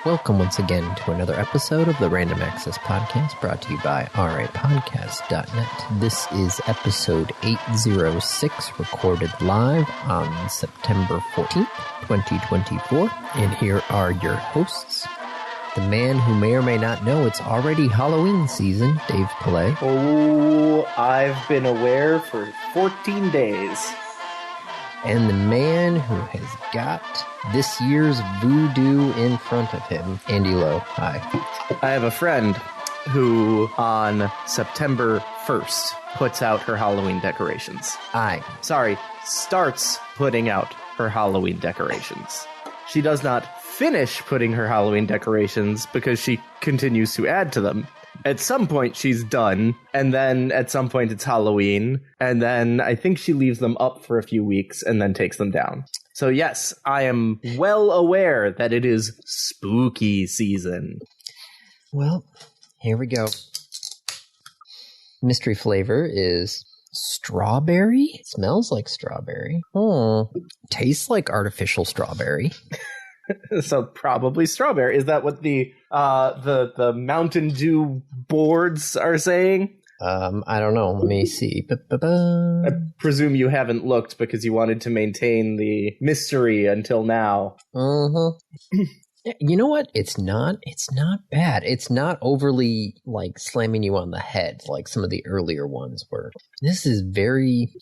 Welcome once again to another episode of the Random Access Podcast, brought to you by rapodcast.net. This is episode 806, recorded live on September 14th, 2024. And here are your hosts. The man who may or may not know it's already Halloween season, Dave Pillay. Oh, I've been aware for 14 days. And the man who has got this year's voodoo in front of him, Andy Lowe. Hi. I have a friend who, on September 1st, puts out her Halloween decorations. Starts putting out her Halloween decorations. She does not finish putting her Halloween decorations because she continues to add to them. At some point, she's done, and then at some point, it's Halloween, and then I think she leaves them up for a few weeks and then takes them down. So yes, I am well aware that it is spooky season. Well, here we go. Mystery flavor is strawberry. It smells like strawberry. Tastes like artificial strawberry. So probably strawberry. Is that what the Mountain Dew boards are saying? I don't know. Let me see. I presume you haven't looked because you wanted to maintain the mystery until now. You know what? It's not bad. It's not overly like slamming you on the head like some of the earlier ones were. This is very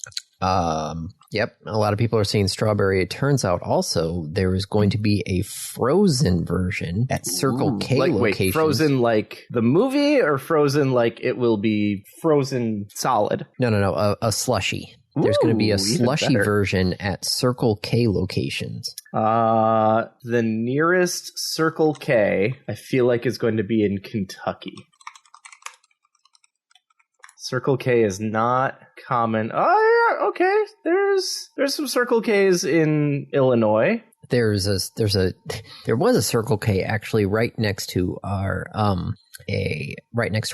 yep, a lot of people are saying strawberry. It turns out also there is going to be a frozen version at Circle K locations. Wait, frozen like the movie or frozen like it will be frozen solid? No, a slushy. There's going to be a slushy version at Circle K locations. The nearest Circle K, I feel like, is going to be in Kentucky. Circle K is not common. Oh, yeah, okay. There's some Circle Ks in Illinois. There was a Circle K actually right next to our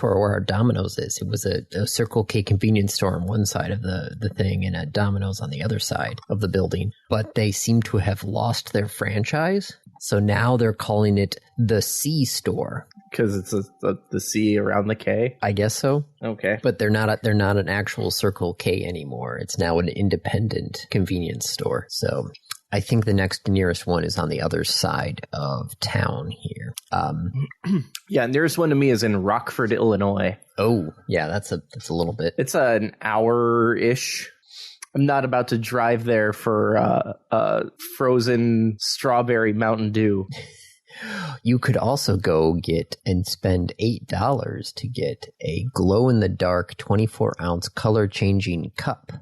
where our Domino's is. It was a Circle K convenience store on one side of the thing and a Domino's on the other side of the building. But they seem to have lost their franchise. So now they're calling it the C store. Because it's the C around the K? I guess so. Okay. But they're not an actual Circle K anymore. It's now an independent convenience store. So I think the next nearest one is on the other side of town here. Yeah, nearest one to me is in Rockford, Illinois. Oh, yeah, that's a little bit. It's an hour-ish. I'm not about to drive there for frozen strawberry Mountain Dew. You could also go get and spend $8 to get a glow-in-the-dark 24-ounce color-changing cup.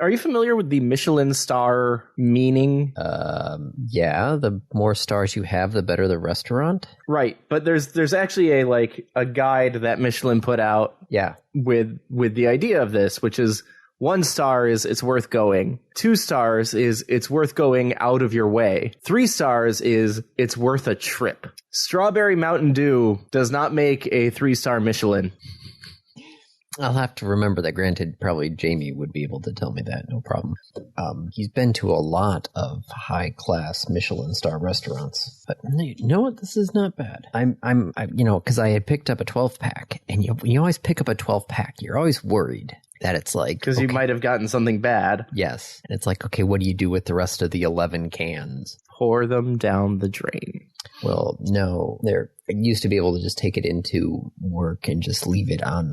Are you familiar with the Michelin star meaning? Yeah, the more stars you have, the better the restaurant. Right, but there's actually a guide that Michelin put out. Yeah, with the idea of this, which is 1 star is it's worth going. 2 stars is it's worth going out of your way. 3 stars is it's worth a trip. Strawberry Mountain Dew does not make a 3-star Michelin. I'll have to remember that. Granted, probably Jamie would be able to tell me that, no problem. He's been to a lot of high-class Michelin star restaurants. But you know what? This is not bad. I'm because I had picked up a 12-pack, and you always pick up a 12-pack. You're always worried that it's like... Because you might have gotten something bad. Yes. And it's like, okay, what do you do with the rest of the 11 cans? Pour them down the drain. Well, no, I used to be able to just take it into work and just leave it on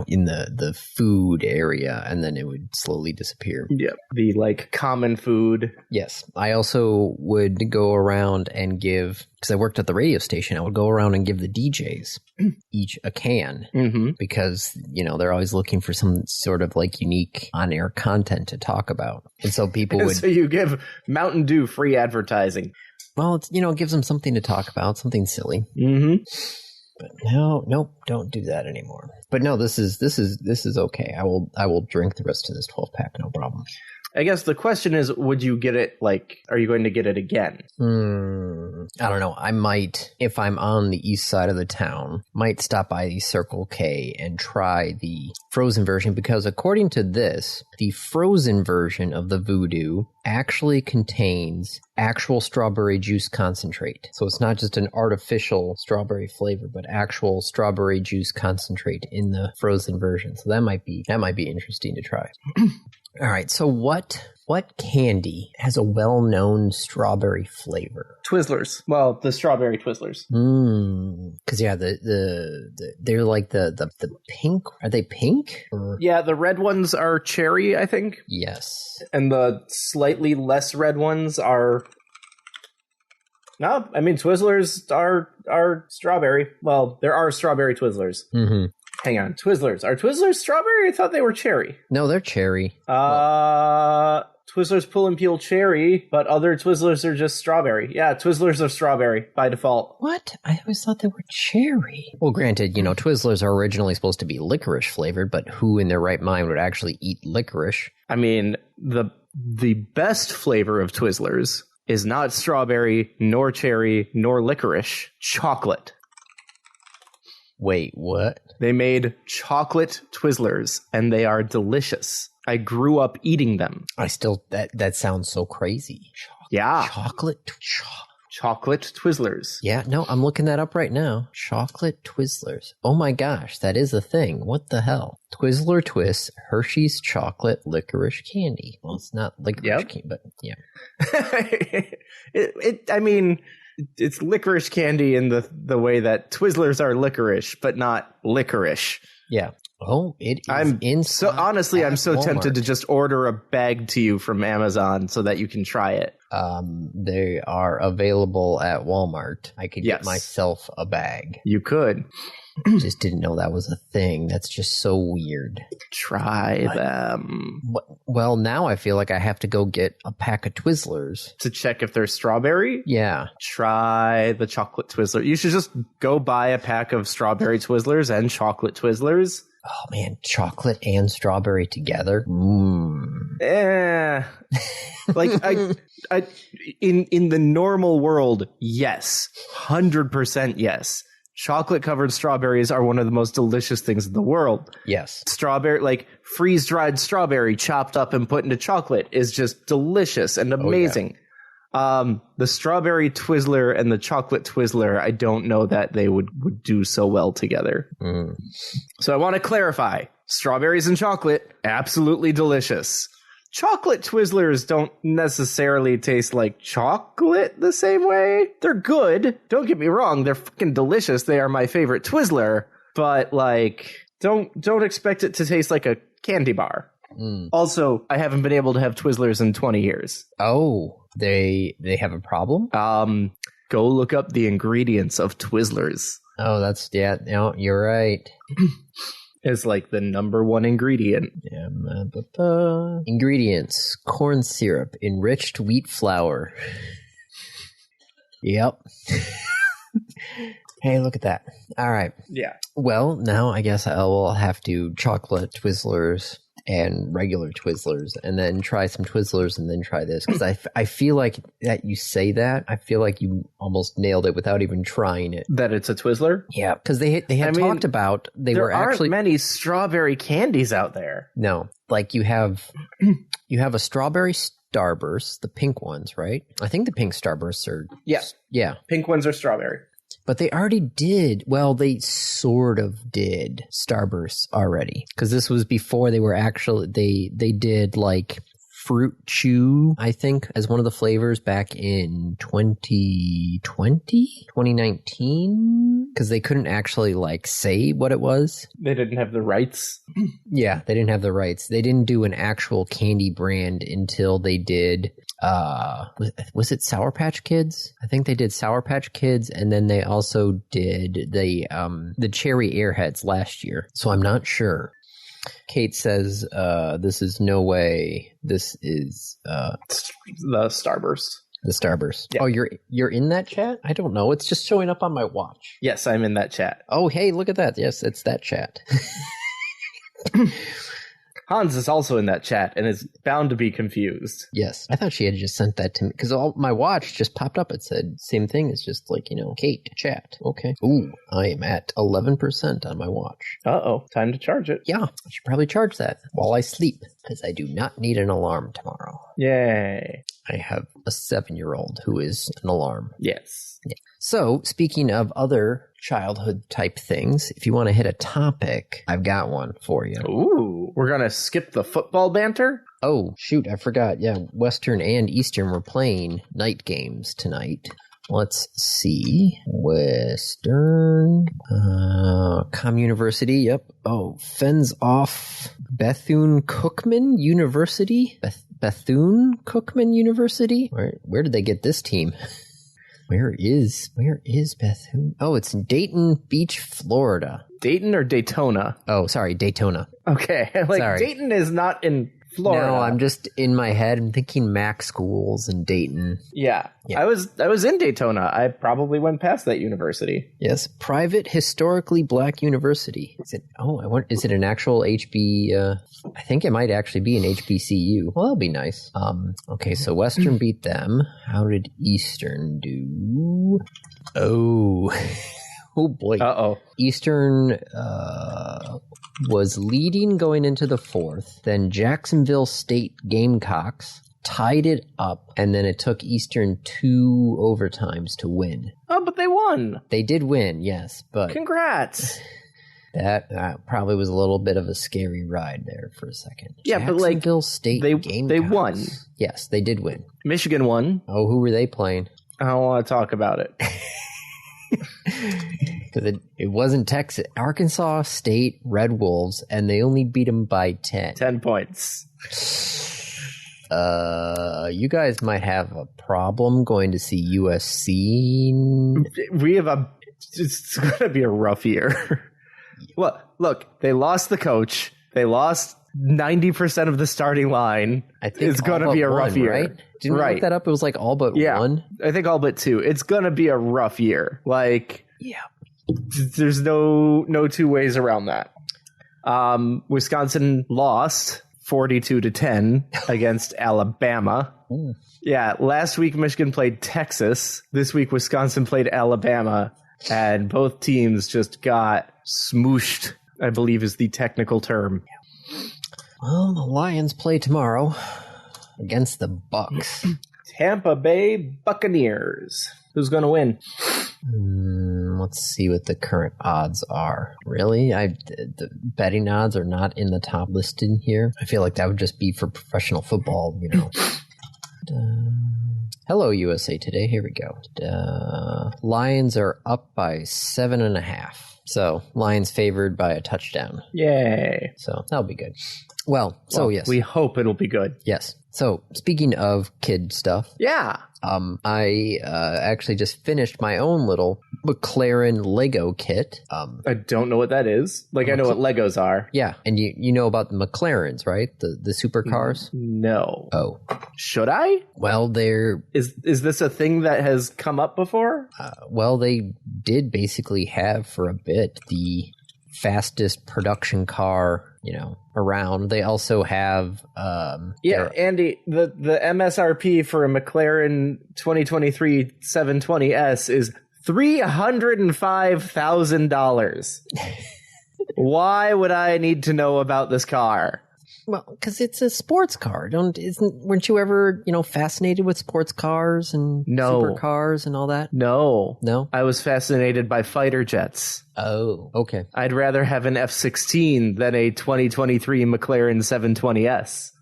in the food area, and then it would slowly disappear. Yep, the common food. Yes, I also would go around and give, because I worked at the radio station, I would go around and give the DJs each a can, because they're always looking for some sort of unique on-air content to talk about, and so people would. So you give Mountain Dew free advertising. Well, it's, it gives them something to talk about, something silly. But nope, don't do that anymore. But no, this is okay. I will drink the rest of this 12-pack, no problem. I guess the question is, would you get it, like, are you going to get it again? I don't know. I might, if I'm on the east side of the town, might stop by the Circle K and try the frozen version, because according to this, the frozen version of the Voodoo actually contains actual strawberry juice concentrate. So it's not just an artificial strawberry flavor, but actual strawberry juice concentrate in the frozen version. So that might be interesting to try. All right, so what candy has a well-known strawberry flavor? Twizzlers. Well, the strawberry Twizzlers. Because yeah, they're like the pink. Are they pink? Yeah, the red ones are cherry, I think. Yes. And the slightly less red ones are... No, I mean, Twizzlers are strawberry. Well, there are strawberry Twizzlers. Mm-hmm. Hang on, Twizzlers. Are Twizzlers strawberry? I thought they were cherry. No, they're cherry. Twizzlers pull and peel cherry, but other Twizzlers are just strawberry. Yeah, Twizzlers are strawberry by default. What? I always thought they were cherry. Well, granted, Twizzlers are originally supposed to be licorice flavored, but who in their right mind would actually eat licorice? I mean, the best flavor of Twizzlers is not strawberry, nor cherry, nor licorice. Chocolate. Wait, what? They made chocolate Twizzlers, and they are delicious. I grew up eating them. That sounds so crazy. Chocolate Twizzlers. Yeah, no, I'm looking that up right now. Chocolate Twizzlers. Oh my gosh, that is a thing. What the hell? Twizzler Twist, Hershey's chocolate licorice candy. Well, it's not licorice candy, but yeah. I mean, it's licorice candy in the way that Twizzlers are licorice, but not licorice. Yeah. Oh, it is I'm so tempted to just order a bag to you from Amazon so that you can try it. They are available at Walmart. I could get myself a bag. You could. Just didn't know that was a thing. That's just so weird. Try them. Well, now I feel like I have to go get a pack of Twizzlers. To check if they're strawberry? Yeah. Try the chocolate Twizzler. You should just go buy a pack of strawberry Twizzlers and chocolate Twizzlers. Oh man, chocolate and strawberry together? Like, I in the normal world, yes. 100% yes. Chocolate-covered strawberries are one of the most delicious things in the world. Yes. Strawberry, like freeze-dried strawberry chopped up and put into chocolate is just delicious and amazing. Oh, yeah. The strawberry Twizzler and the chocolate Twizzler, I don't know that they would do so well together. So I want to clarify. Strawberries and chocolate, absolutely delicious. Chocolate Twizzlers don't necessarily taste like chocolate the same way. They're good. Don't get me wrong. They're fucking delicious. They are my favorite Twizzler. But, like, don't expect it to taste like a candy bar. Also, I haven't been able to have Twizzlers in 20 years. Oh, they have a problem? Go look up the ingredients of Twizzlers. Oh, no, you're right. Is like the number one ingredient. Ingredients: corn syrup, enriched wheat flour. Yep. Hey, look at that. All right. Yeah. Well, now I guess I will have to chocolate Twizzlers and regular Twizzlers, and then try some Twizzlers, and then try this, because I feel like that you say that, I feel like you almost nailed it without even trying it. That it's a Twizzler? Yeah, because they had talked about there aren't many strawberry candies out there. No, like you have a strawberry Starburst, the pink ones, right? I think the pink Starbursts are yeah, pink ones are strawberry. But they already did. Well, they sort of did Starbursts already, because this was before they were actually they did like Fruit Chew, I think, as one of the flavors back in 2019, because they couldn't actually like say what it was. They didn't have the rights. Yeah, they didn't have the rights. They didn't do an actual candy brand until they did was it Sour Patch Kids? I think they did Sour Patch Kids, and then they also did the Cherry Airheads last year. So I'm not sure. Kate says, this is no way. This is the Starburst. The Starburst. Yeah. Oh, you're in that chat? I don't know. It's just showing up on my watch. Yes, I'm in that chat. Oh, hey, look at that. Yes, it's that chat. Hans is also in that chat and is bound to be confused. Yes. I thought she had just sent that to me because my watch just popped up. It said same thing. It's just like, Kate, chat. Okay. Ooh, I am at 11% on my watch. Uh-oh. Time to charge it. Yeah. I should probably charge that while I sleep because I do not need an alarm tomorrow. Yay. I have a 7-year-old who is an alarm. Yes. Yeah. So, speaking of other childhood type things, if you want to hit a topic, I've got one for you. Ooh, we're going to skip the football banter? Oh, shoot, I forgot. Yeah, Western and Eastern were playing night games tonight. Let's see. Western, Com University, yep. Oh, fends off Bethune-Cookman University? Bethune-Cookman University? Where did they get this team? Where is Bethune? Oh, it's in Dayton Beach, Florida. Dayton or Daytona? Oh, sorry, Daytona. Okay, sorry. Dayton is not in Florida. No, I'm just in my head. I'm thinking Mac schools in Dayton. Yeah. I was in Daytona. I probably went past that university. Yes, private historically black university. Is it an actual HB? I think it might actually be an HBCU. Well, that'll be nice. Okay, so Western beat them. How did Eastern do? Oh. Oh boy. Uh-oh. Eastern was leading going into the fourth. Then Jacksonville State Gamecocks tied it up, and then it took Eastern 2 overtimes to win. Oh, but they won. They did win, yes, but congrats. That probably was a little bit of a scary ride there for a second. Yeah, Jacksonville State Gamecocks. They won. Yes, they did win. Michigan won. Oh, who were they playing? I don't want to talk about it. Because it wasn't Texas. Arkansas State Red Wolves, and they only beat them by 10. 10 points. You guys might have a problem going to see USC. It's going to be a rough year. Well, look, they lost the coach. They lost 90% of the starting line. I think it's going to be a rough year. Right? Didn't we look that up? It was like all but one? I think all but 2. It's going to be a rough year. Yeah. There's no two ways around that. Wisconsin lost 42-10 against Alabama. Ooh. Yeah, last week Michigan played Texas. This week Wisconsin played Alabama, and both teams just got smooshed, I believe is the technical term. Well, the Lions play tomorrow against the Bucks. Tampa Bay Buccaneers. Who's going to win? Let's see what the current odds are. Really? The betting odds are not in the top listed here. I feel like that would just be for professional football, Hello, USA Today. Here we go. Lions are up by 7.5. So, Lions favored by a touchdown. Yay. So, that'll be good. Well, yes. We hope it'll be good. Yes. So, speaking of kid stuff. Yeah. I actually just finished my own little McLaren Lego kit. I don't know what that is. I know what Legos are. Yeah, and you know about the McLarens, right? The supercars? No. Oh. Should I? Well, Is this a thing that has come up before? Well, they did basically have for a bit the fastest production car, around. They also have Andy, the MSRP for a McLaren 2023 720S is $305,000. Why would I need to know about this car? Well, because it's a sports car. Weren't you ever, fascinated with sports cars and supercars and all that? No. No? I was fascinated by fighter jets. Oh, okay. I'd rather have an F-16 than a 2023 McLaren 720S.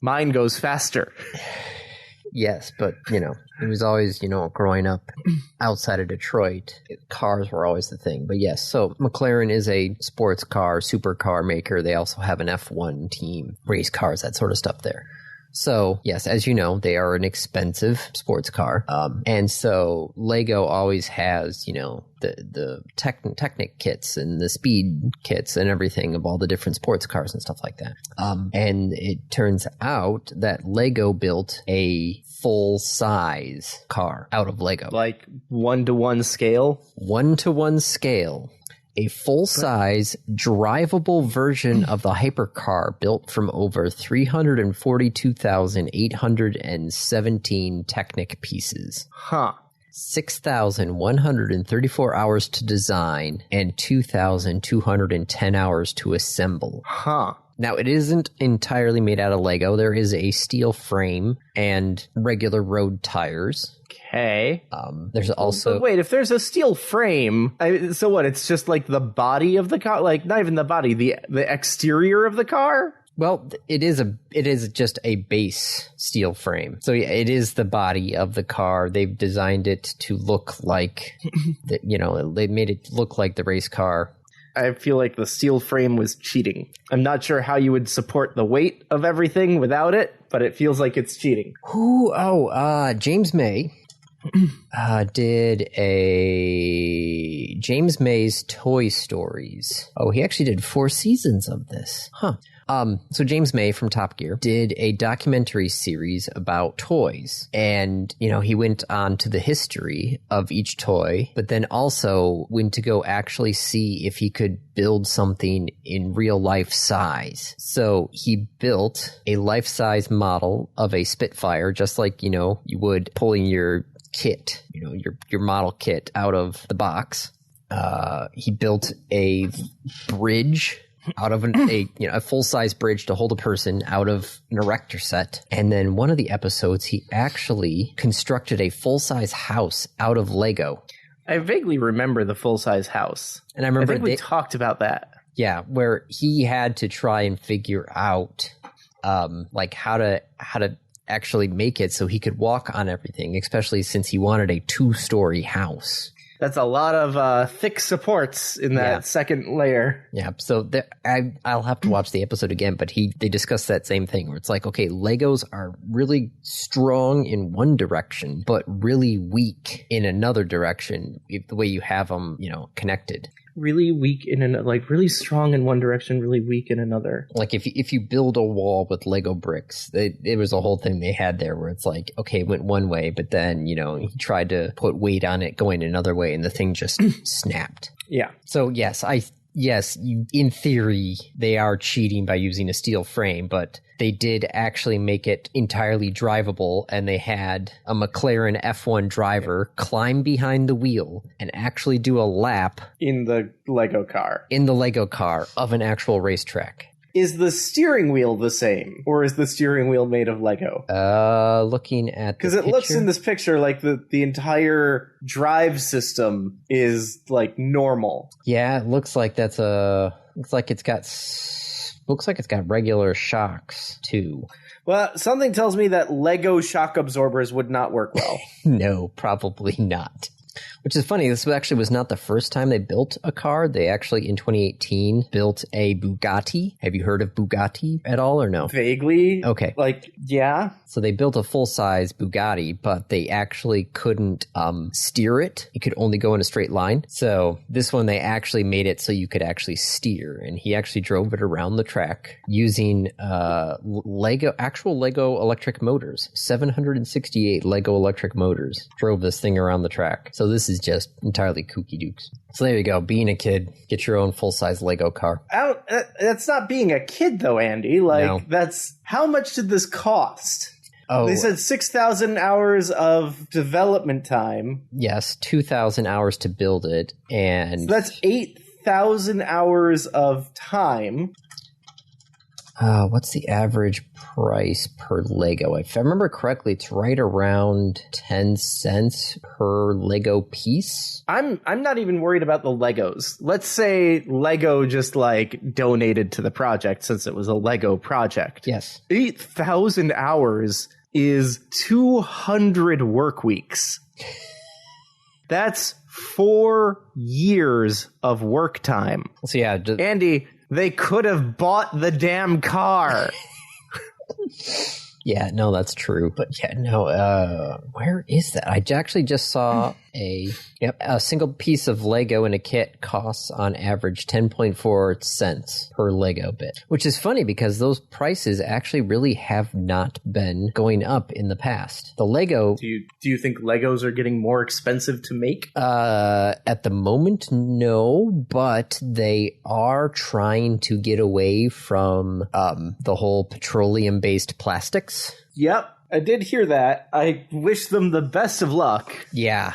Mine goes faster. Yes, but, it was always, growing up outside of Detroit, cars were always the thing. But yes, so McLaren is a sports car, supercar maker. They also have an F1 team, race cars, that sort of stuff there. So, yes, as you know, they are an expensive sports car. And so Lego always has, the Technic kits and the speed kits and everything of all the different sports cars and stuff like that. And it turns out that Lego built a full-size car out of Lego. 1-to-1 scale? 1-to-1 scale. a full-size, drivable version of the hypercar built from over 342,817 Technic pieces. Huh. 6,134 hours to design and 2,210 hours to assemble. Huh. Now, it isn't entirely made out of Lego. There is a steel frame and regular road tires. Okay. There's also... But wait, if there's a steel frame, so what? It's just like the body of the car? Like, not even the body, the exterior of the car? Well, it is just a base steel frame. So yeah, it is the body of the car. They've designed it to look like, they made it look like the race car. I feel like the steel frame was cheating. I'm not sure how you would support the weight of everything without it, but it feels like it's cheating. James May did a James May's Toy Stories. Oh, he actually did 4 seasons of this. Huh. So James May from Top Gear did a documentary series about toys, and, he went on to the history of each toy, but then also went to go actually see if he could build something in real life size. So he built a life-size model of a Spitfire, just like, you would pulling your kit, your model kit out of the box. He built a bridge out of a full-size bridge to hold a person out of an erector set. And then one of the episodes, he actually constructed a full-size house out of Lego. I vaguely remember the full-size house. And I remember we talked about that. Yeah, where he had to try and figure out how to actually make it so he could walk on everything, especially since he wanted a 2-story house. That's a lot of thick supports in that second layer. Yeah, so I'll have to watch the episode again, but they discussed that same thing where it's like, okay, Legos are really strong in one direction, but really weak in another direction, the way you have them, connected. Really weak really strong in one direction, really weak in another. Like if you build a wall with Lego bricks, it was a whole thing they had there where it's like, okay, it went one way, but then, he tried to put weight on it going another way and the thing just snapped. Yeah. So yes, in theory, they are cheating by using a steel frame, but they did actually make it entirely drivable, and they had a McLaren F1 driver climb behind the wheel and actually do a lap in the Lego car of an actual racetrack. Is the steering wheel the same, or is the steering wheel made of Lego? Looking at because it looks in this picture like the entire drive system is like normal. Yeah, it looks like it's got regular shocks too. Well, something tells me that Lego shock absorbers would not work well. No, probably not. Which is funny, this actually was not the first time they built a car. They actually, in 2018, built a Bugatti. Have you heard of Bugatti at all or no? Vaguely. Okay. Yeah. So they built a full-size Bugatti, but they actually couldn't steer it. It could only go in a straight line. So this one, they actually made it so you could actually steer. And he actually drove it around the track using actual Lego electric motors. 768 Lego electric motors drove this thing around the track. So this is just entirely kooky dukes. So there you go. Being a kid, get your own full-size Lego car. That's not being a kid, though, Andy. No. How much did this cost? Oh, they said 6,000 hours of development time. Yes, 2,000 hours to build it, and so that's 8,000 hours of time. What's the average price per Lego? If I remember correctly, it's right around 10 cents per Lego piece. I'm not even worried about the Legos. Let's say Lego just donated to the project since it was a Lego project. Yes. 8,000 hours is 200 work weeks. That's 4 years of work time. So yeah, Andy, they could have bought the damn car. Yeah, no, that's true. But yeah, no, where is that? I actually just saw a single piece of Lego in a kit costs on average 10.4 cents per Lego bit, which is funny because those prices actually really have not been going up in the past. The Lego... Do you think Legos are getting more expensive to make? At the moment, no, but they are trying to get away from the whole petroleum-based plastics. Yep, I did hear that. I wish them the best of luck. Yeah.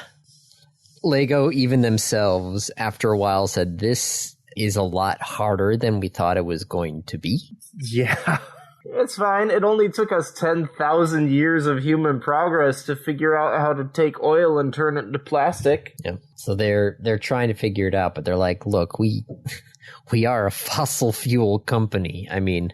Lego, even themselves, after a while, said this is a lot harder than we thought it was going to be. Yeah. It's fine. It only took us 10,000 years of human progress to figure out how to take oil and turn it into plastic. Yeah. So they're trying to figure it out, but they're like, look, we are a fossil fuel company. I mean,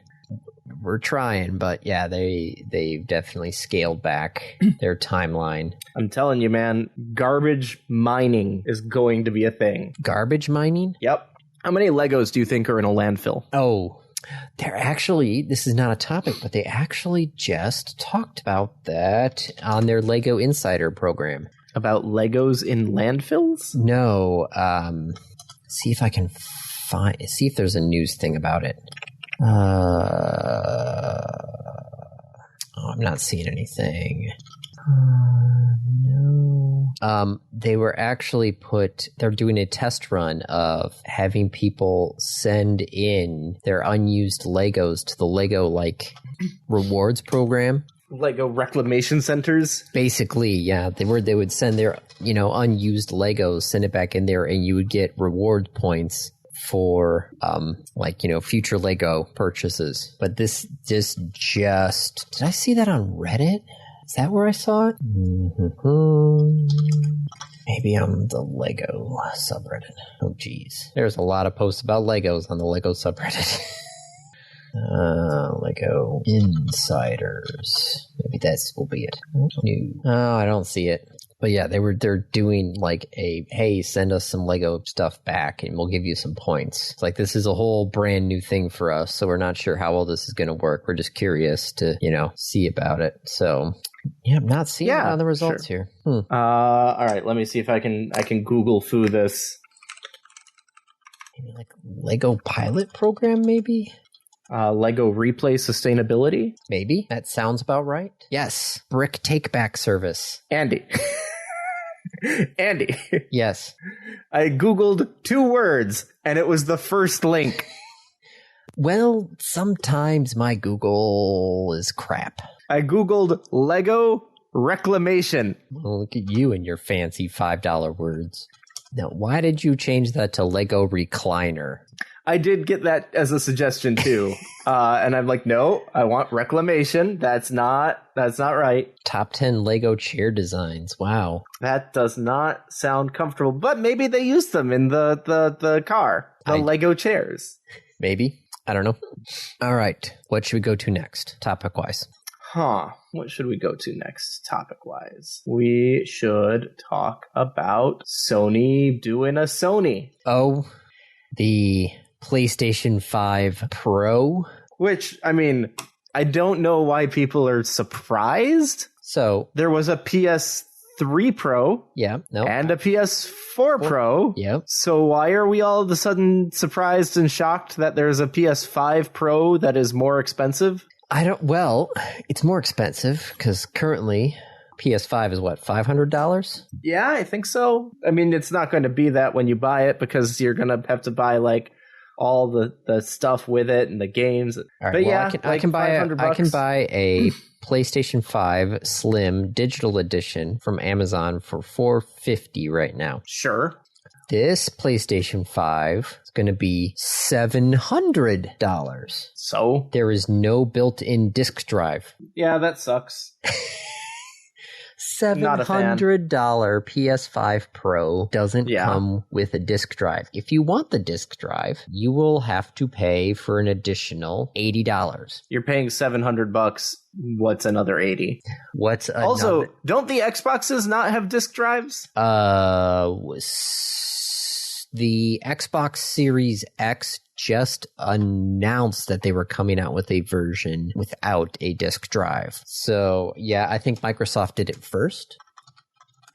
we're trying, but yeah, they've definitely scaled back their timeline. I'm telling you, man, garbage mining is going to be a thing. Garbage mining? Yep. How many Legos do you think are in a landfill? Oh, they're actually, this is not a topic, but they actually just talked about that on their Lego Insider program. About Legos in landfills? No. See if I can see if there's a news thing about it. I'm not seeing anything. No. They were actually they're doing a test run of having people send in their unused Legos to the Lego, rewards program. Lego reclamation centers? Basically, yeah. They would send their, unused Legos, send it back in there, and you would get reward points for future Lego purchases. But this just did I see that on Reddit? Is that where I saw it? Mm-hmm. Maybe on the Lego subreddit. Oh geez, there's a lot of posts about Legos on the Lego subreddit. Lego Insiders. Maybe this will be it. New. Oh, I don't see it. But yeah, they're doing hey, send us some Lego stuff back and we'll give you some points. It's like, this is a whole brand new thing for us, so we're not sure how well this is going to work. We're just curious to, see about it. So yeah, I'm not seeing the results here. All right, let me see if I can Google foo this. Maybe Lego pilot program, maybe? Lego replay sustainability? Maybe. That sounds about right. Yes. Brick take-back service. Andy. Yes. I Googled 2 words, and it was the first link. Well, sometimes my Google is crap. I Googled Lego reclamation. Well, look at you and your fancy $5 words. Now, why did you change that to Lego recliner? I did get that as a suggestion too. And I'm like, no, I want reclamation. That's not right. Top 10 Lego chair designs. Wow. That does not sound comfortable, but maybe they used them in the car, Lego chairs. Maybe. I don't know. All right. What should we go to next, topic-wise? What should we go to next, topic-wise? We should talk about Sony doing a Sony. Oh, the PlayStation 5 Pro? Which, I mean, I don't know why people are surprised. So, there was a PS3 Pro. Yeah. No. And a PS4 Pro. Yep. So why are we all of a sudden surprised and shocked that there's a PS5 Pro that is more expensive? Well, it's more expensive because currently PS5 is what, $500? Yeah, I think so. I mean, it's not going to be that when you buy it because you're going to have to buy all the stuff with it and the games. All right, but well, yeah, I can buy a PlayStation 5 Slim Digital Edition from Amazon for $450 right now. Sure. This PlayStation 5 is going to be $700. So? There is no built-in disk drive. Yeah, that sucks. $700 PS5 Pro doesn't come with a disk drive. If you want the disk drive, you will have to pay for an additional $80. You're paying $700. What's another 80? Also, don't the Xboxes not have disk drives? The Xbox Series X just announced that they were coming out with a version without a disk drive. So, yeah, I think Microsoft did it first.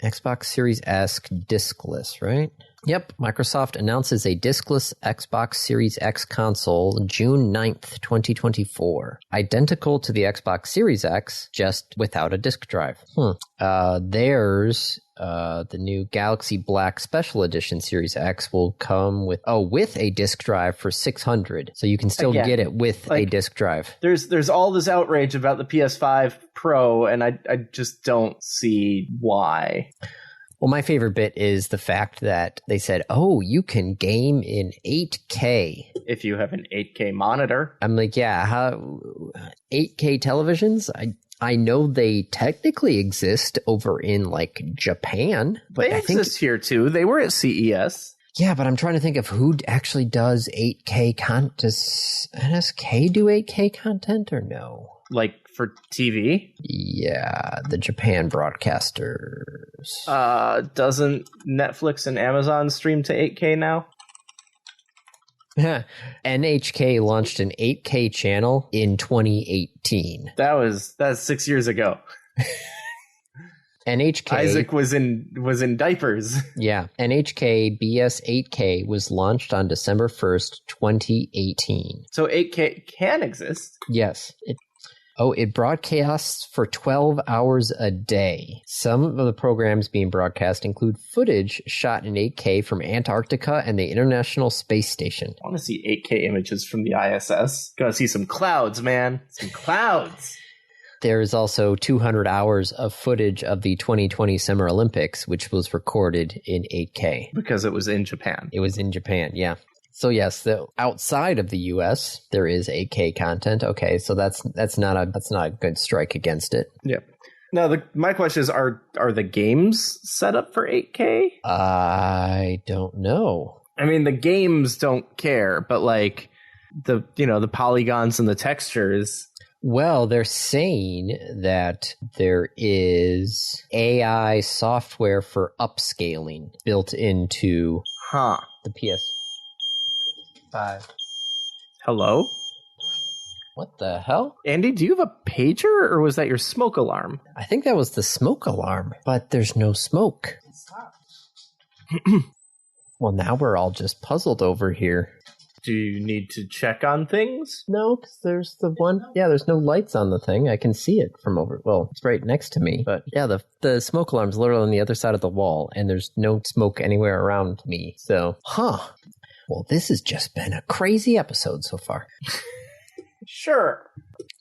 Xbox Series S diskless, right? Yep, Microsoft announces a diskless Xbox Series X console June 9th, 2024. Identical to the Xbox Series X, just without a disk drive. There's the new Galaxy Black Special Edition Series X will come with a disk drive for $600. So you can still get it with a disk drive. There's all this outrage about the PS5 Pro, and I just don't see why. Well, my favorite bit is the fact that they said, you can game in 8K. If you have an 8K monitor. I'm like, yeah, 8K televisions? I know they technically exist over in, like, Japan. But they exist here, too. They were at CES. Yeah, but I'm trying to think of who actually does 8K content. Does NSK do 8K content or no? Like, for TV? Yeah, the Japan broadcasters. Doesn't Netflix and Amazon stream to 8K now? NHK launched an 8K channel in 2018. That's 6 years ago. NHK Isaac was in diapers. Yeah, NHK BS 8K was launched on December 1st, 2018. So 8K can exist. Yes. It broadcasts for 12 hours a day. Some of the programs being broadcast include footage shot in 8K from Antarctica and the International Space Station. I want to see 8K images from the ISS. Gotta see some clouds, man. Some clouds. There's also 200 hours of footage of the 2020 Summer Olympics, which was recorded in 8K. Because it was in Japan. It was in Japan, yeah. So yes, outside of the U.S., there is 8K content. Okay, so that's not a good strike against it. Yeah. Now, my question is: Are the games set up for 8K? I don't know. I mean, the games don't care, but like the polygons and the textures. Well, they're saying that there is AI software for upscaling built into the PS5. Hello? What the hell? Andy, do you have a pager, or was that your smoke alarm? I think that was the smoke alarm, but there's no smoke. Well, now we're all just puzzled over here. Do you need to check on things? No, because there's there's no lights on the thing. I can see it from over, it's right next to me. But yeah, the smoke alarm's literally on the other side of the wall, and there's no smoke anywhere around me. So, well, this has just been a crazy episode so far. Sure.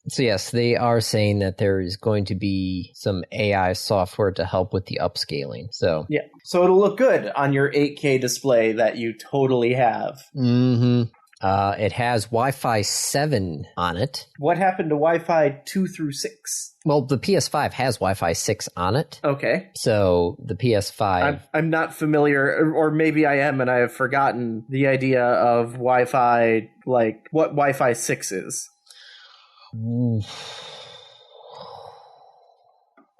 So yes, they are saying that there is going to be some AI software to help with the upscaling. So yeah, so it'll look good on your 8K display that you totally have. Mm-hmm. It has Wi-Fi 7 on it. What happened to Wi-Fi 2 through 6? Well, the PS5 has Wi-Fi 6 on it. Okay. So the PS5... I'm not familiar, or maybe I am and I have forgotten the idea of Wi-Fi, like what Wi-Fi 6 is.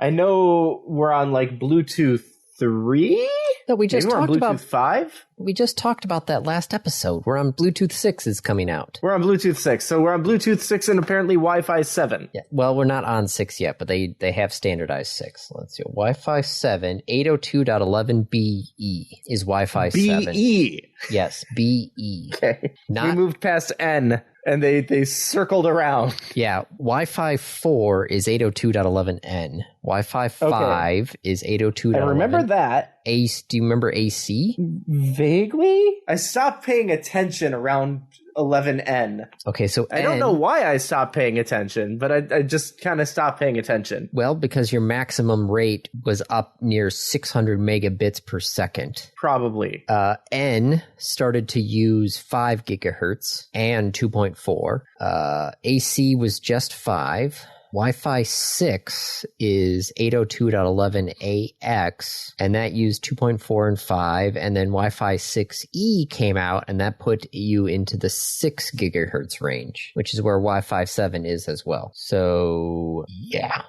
I know we're on like Bluetooth 3? No, we just talked about Bluetooth 5. We just talked about that last episode. We're on Bluetooth 6 is coming out. We're on Bluetooth 6. So we're on Bluetooth 6 and apparently Wi-Fi 7. Yeah. Well, we're not on 6 yet, but they have standardized 6. Let's see. Wi-Fi 7, 802.11be is Wi-Fi 7. BE. Yes, BE. Okay. We moved past N. And they circled around. Yeah, Wi-Fi 4 is 802.11n. Wi-Fi 5 is 802.11. I remember that. Do you remember AC? Vaguely? I stopped paying attention around 11n. Okay, so I don't know why I stopped paying attention, but I just kind of stopped paying attention. Well, because your maximum rate was up near 600 megabits per second. Probably. N started to use 5 gigahertz and 2.4. AC was just 5. Wi-Fi 6 is 802.11ax, and that used 2.4 and 5, and then Wi-Fi 6E came out, and that put you into the 6 gigahertz range, which is where Wi-Fi 7 is as well. So, yeah.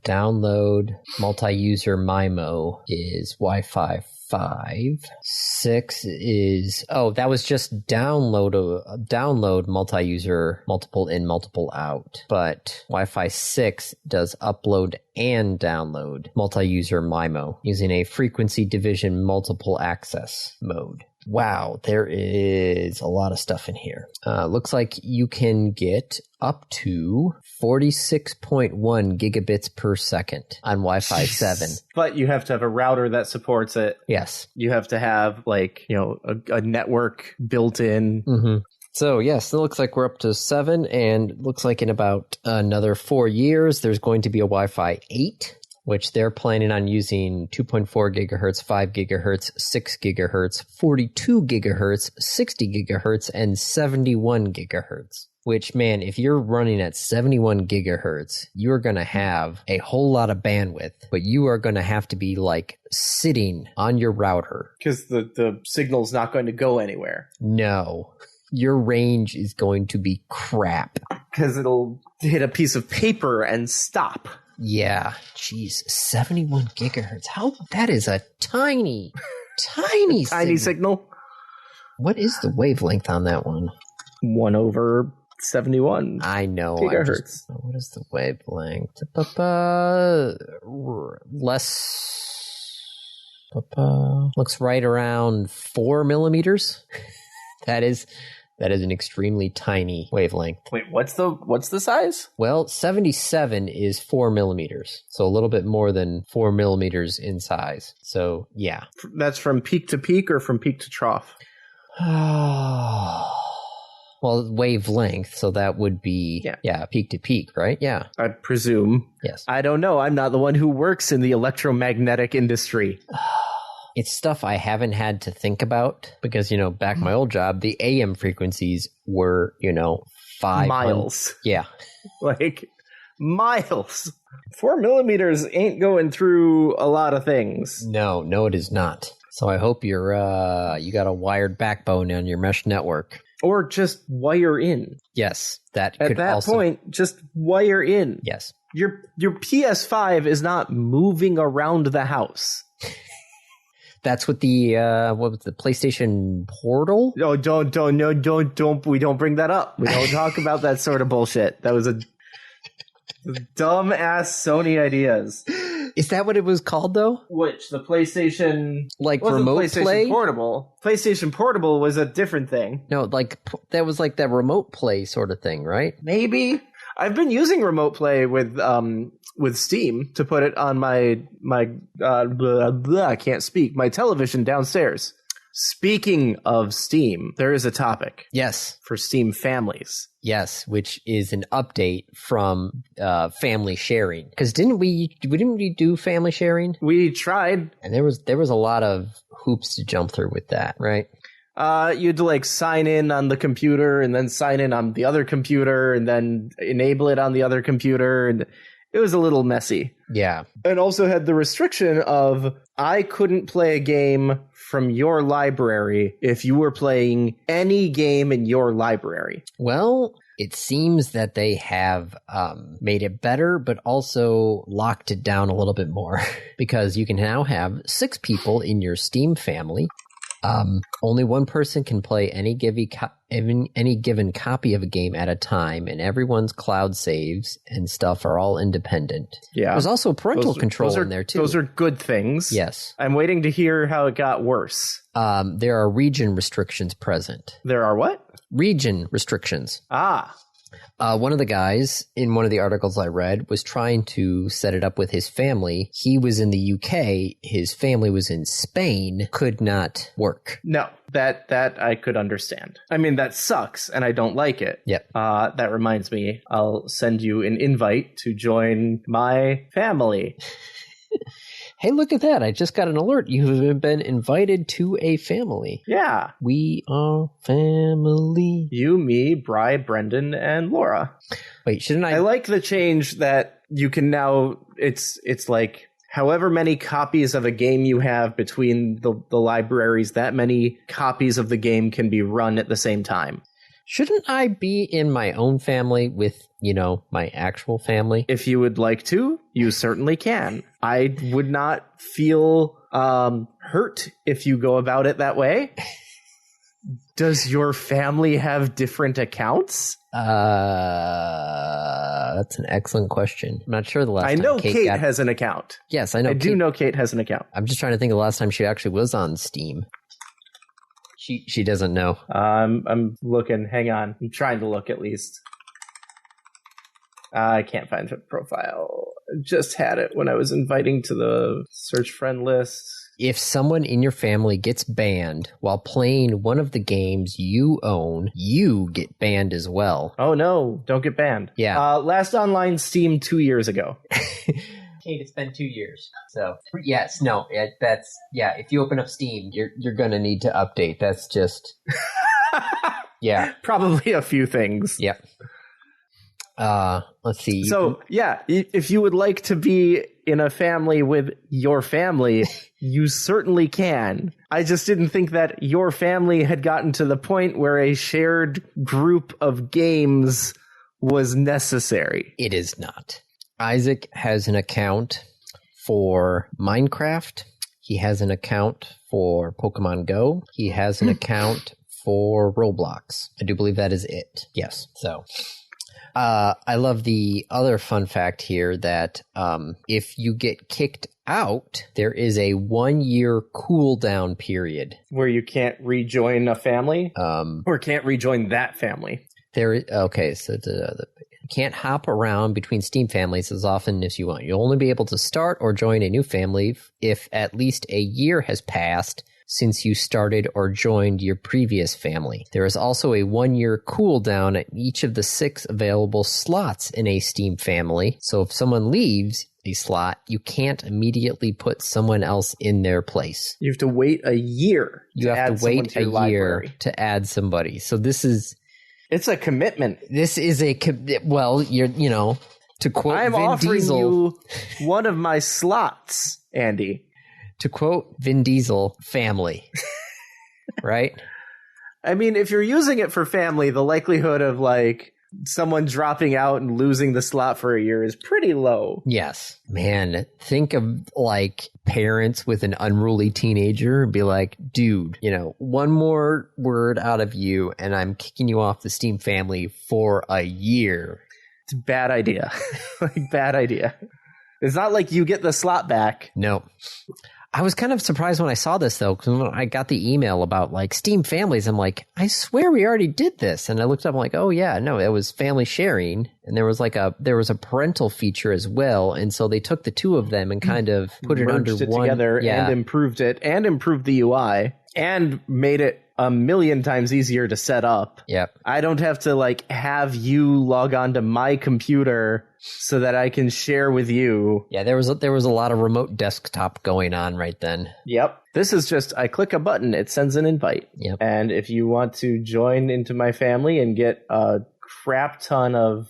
Download multi-user MIMO is Wi-Fi 5. 6 is, that was just download multi-user, multiple in, multiple out. But Wi-Fi 6 does upload and download multi-user MIMO using a frequency division multiple access mode. Wow, there is a lot of stuff in here. Looks like you can get up to 46.1 gigabits per second on Wi-Fi 7. But you have to have a router that supports it. Yes. You have to have, a network built in. Mm-hmm. So, yes, it looks like we're up to 7, and looks like in about another 4 years, there's going to be a Wi-Fi 8. Which they're planning on using 2.4 gigahertz, 5 gigahertz, 6 gigahertz, 42 gigahertz, 60 gigahertz, and 71 gigahertz. Which, man, if you're running at 71 gigahertz, you're going to have a whole lot of bandwidth, but you are going to have to be, sitting on your router. Because the signal's not going to go anywhere. No. Your range is going to be crap. Because it'll hit a piece of paper and stop. Yeah, geez, 71 gigahertz. That is a tiny signal. What is the wavelength on that one? 1/71. I know. Gigahertz. What is the wavelength? Looks right around 4 millimeters. That is an extremely tiny wavelength. Wait, what's the size? Well, 77 is 4 millimeters. So a little bit more than 4 millimeters in size. So, yeah. That's from peak to peak or from peak to trough? Well, wavelength, so that would be, peak to peak, right? Yeah. I presume. Yes. I don't know. I'm not the one who works in the electromagnetic industry. It's stuff I haven't had to think about because, back my old job, the AM frequencies were, 5 miles. Yeah. Miles. 4 millimeters ain't going through a lot of things. No, it is not. So I hope you got a wired backbone on your mesh network. Or just wire in. Yes, that could also... At that point, just wire in. Yes. Your PS5 is not moving around the house. That's what the PlayStation Portal? No, don't. We don't bring that up. We don't talk about that sort of bullshit. That was a dumb ass Sony ideas. Is that what it was called though? Which the PlayStation, remote PlayStation play Portable. PlayStation Portable was a different thing. No, that was that remote play sort of thing, right? Maybe. I've been using remote play with Steam to put it on my I can't speak, my television downstairs. Speaking of Steam, there is a topic. Yes. For Steam families. Yes, which is an update from family sharing. Because didn't we do family sharing? We tried. And there was a lot of hoops to jump through with that, right? You'd sign in on the computer and then sign in on the other computer and then enable it on the other computer. And it was a little messy. Yeah. And also had the restriction of I couldn't play a game from your library if you were playing any game in your library. Well, it seems that they have made it better, but also locked it down a little bit more because you can now have 6 people in your Steam family. Only one person can play any given copy of a game at a time, and everyone's cloud saves and stuff are all independent. Yeah. There's also parental control in there, too. Those are good things. Yes. I'm waiting to hear how it got worse. There are region restrictions present. There are what? Region restrictions. Ah. One of the guys in one of the articles I read was trying to set it up with his family. He was in the UK. His family was in Spain. Could not work. No, that I could understand. I mean, that sucks, and I don't like it. Yep. That reminds me, I'll send you an invite to join my family. Hey, look at that. I just got an alert. You have been invited to a family. Yeah. We are family. You, me, Bri, Brendan, and Laura. Wait, shouldn't I? I like the change that you can now, it's however many copies of a game you have between the libraries, that many copies of the game can be run at the same time. Shouldn't I be in my own family with, my actual family? If you would like to, you certainly can. I would not feel hurt if you go about it that way. Does your family have different accounts? That's an excellent question. I'm not sure the last time. I know Kate has an account. Yes, I know. I do know Kate has an account. I'm just trying to think of the last time she actually was on Steam. She doesn't know. I'm looking. Hang on. I'm trying to look at least. I can't find her profile. Just had it when I was inviting to the search friend list. If someone in your family gets banned while playing one of the games you own, you get banned as well. Oh no, don't get banned. Yeah. Last online Steam 2 years ago. Kate, it's been 2 years. So, yes, no, if you open up Steam, you're going to need to update. That's just, yeah. Probably a few things. Yep. Let's see. So, yeah, if you would like to be in a family with your family, you certainly can. I just didn't think that your family had gotten to the point where a shared group of games was necessary. It is not. Isaac has an account for Minecraft. He has an account for Pokemon Go. He has an account for Roblox. I do believe that is it. Yes. So, I love the other fun fact here that if you get kicked out, there is a 1-year cooldown period. Where you can't rejoin a family? Or can't rejoin that family? Okay, so you can't hop around between Steam families as often as you want. You'll only be able to start or join a new family if at least a year has passed since you started or joined your previous family. There is also a 1-year cooldown at each of the 6 available slots in a Steam family. So if someone leaves a slot, you can't immediately put someone else in their place. You have to wait a year. You have to wait a year to add somebody. So this is... It's a commitment. This is a... to quote I'm Vin offering Diesel, you one of my slots, Andy. To quote Vin Diesel, family. Right? I mean, if you're using it for family, the likelihood of someone dropping out and losing the slot for a year is pretty low. Yes. Man, think of parents with an unruly teenager and be like, dude, one more word out of you and I'm kicking you off the Steam family for a year. It's a bad idea. Bad idea. It's not like you get the slot back. No. I was kind of surprised when I saw this, though, because when I got the email about Steam families, I'm like, I swear we already did this. And I looked up, I'm like, oh yeah, no, it was family sharing, and there was a parental feature as well, and so they took the two of them and kind of put it under one together and improved it and improved the UI and made it a million times easier to set up. Yep. I don't have to have you log on to my computer so that I can share with you. Yeah, there was a lot of remote desktop going on right then. Yep. This is just, I click a button, it sends an invite. Yep. And if you want to join into my family and get a crap ton of